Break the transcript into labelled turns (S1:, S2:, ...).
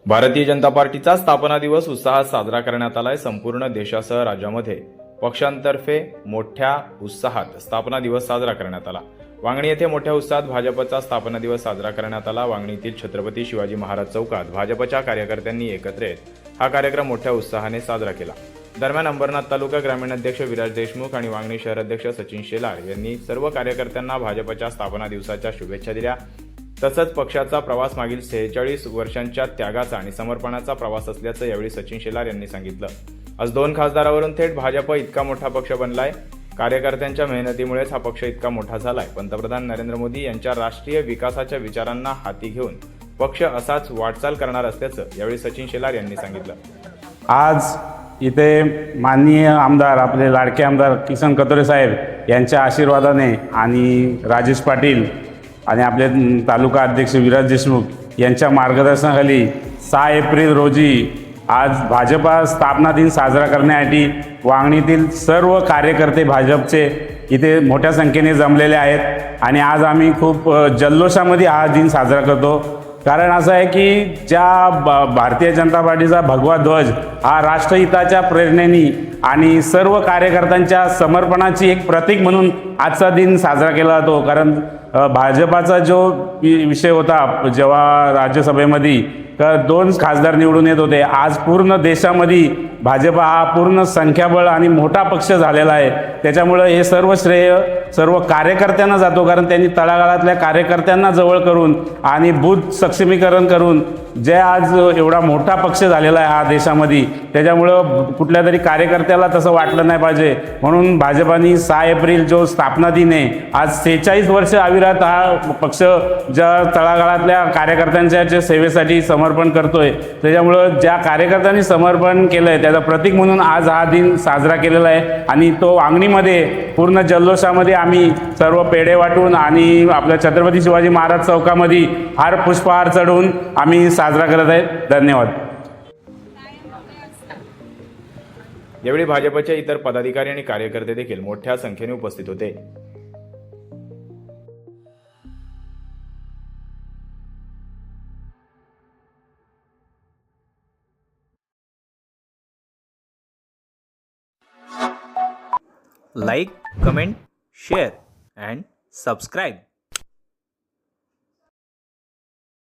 S1: भारतीय जनता पार्टीचा स्थापना दिवस उत्साहात साजरा करण्यात आलाय। संपूर्ण देशासह राज्यामध्ये पक्षांतर्फे मोठ्या उत्साहात स्थापना दिवस साजरा करण्यात आला। वांगणी येथे मोठ्या उत्साहात भाजपचा स्थापना दिवस साजरा करण्यात आला। वांगणीतील छत्रपती शिवाजी महाराज चौकात भाजपच्या कार्यकर्त्यांनी एकत्र येत हा कार्यक्रम मोठ्या उत्साहाने साजरा केला। दरम्यान अंबरनाथ तालुका ग्रामीण अध्यक्ष विराज देशमुख आणि वांगणी शहर अध्यक्ष सचिन शेलार यांनी सर्व कार्यकर्त्यांना भाजपच्या स्थापना दिवसाच्या शुभेच्छा दिल्या। तसंच पक्षाचा प्रवास मागील 46 वर्षांच्या त्यागाचा आणि समर्पणाचा प्रवास असल्याचं यावेळी सचिन शेलार यांनी सांगितलं। आज 2 खासदारावरून थेट भाजप इतका मोठा पक्ष बनलाय। कार्यकर्त्यांच्या मेहनतीमुळेच हा पक्ष इतका मोठा झालाय। पंतप्रधान नरेंद्र मोदी यांच्या राष्ट्रीय विकासाच्या विचारांना हाती घेऊन पक्ष असाच वाटचाल करणार असल्याचं यावेळी सचिन शेलार यांनी सांगितलं।
S2: आज इथे माननीय आमदार आपले लाडके आमदार किसन कथोरे साहेब यांच्या आशीर्वादाने आणि राजेश पाटील आणि आपले तालुका अध्यक्ष विराज देशमुख यांच्या मार्गदर्शनाखाली 6 एप्रिल रोजी आज भाजपा स्थापना दिन साजरा करण्यासाठी वांगणीतील सर्व कार्यकर्ते भाजपचे इथे मोठ्या संख्येने जमलेले आहेत आणि आज आम्ही खूप जल्लोषामध्ये हा दिन साजरा करतो। कारण असं आहे की ज्या भारतीय जनता पार्टीचा भगवा ध्वज हा राष्ट्रहिताच्या प्रेरणेने आणि सर्व कार्यकर्त्यांच्या समर्पणाची एक प्रतीक म्हणून आजचा दिन साजरा केला जातो। कारण भाजपाचा जो विषय होता जेव्हा राज्यसभेमध्ये तर 2 खासदार निवडून येत होते, आज पूर्ण देशामध्ये भाजपा हा पूर्ण संख्याबळ आणि मोठा पक्ष झालेला आहे। त्याच्यामुळे हे सर्व श्रेय सर्व कार्यकर्त्यांना जातो, कारण त्यांनी तळागाळातल्या कार्यकर्त्यांना जवळ करून आणि बूथ सक्षमीकरण करून जे आज एवढा मोठा पक्ष झालेला आहे हा देशामध्ये, त्याच्यामुळं कुठल्या तरी कार्यकर्त्याला तसं वाटलं नाही पाहिजे। म्हणून भाजपाने 6 एप्रिल जो स्थापना दिन आहे, आज 46 वर्ष अविरत हा पक्ष ज्या तळागाळातल्या कार्यकर्त्यांच्या जे सेवेसाठी समर्पण करतोय, त्याच्यामुळं ज्या कार्यकर्त्यांनी समर्पण केलंय त्याचं प्रतीक म्हणून आज हा दिन साजरा केलेला आहे। आणि तो वांगणीमध्ये पूर्ण जल्लोषामध्ये आम्ही सर्व पेढे वाटून आणि आपल्या छत्रपती शिवाजी महाराज चौकामध्ये हार पुष्पहार चढवून आम्ही साजरा करत आहे। धन्यवाद।
S1: यावेळी भाजपचे इतर पदाधिकारी आणि कार्यकर्ते देखील मोठ्या संख्येने उपस्थित होते।
S3: Like, comment, share and subscribe.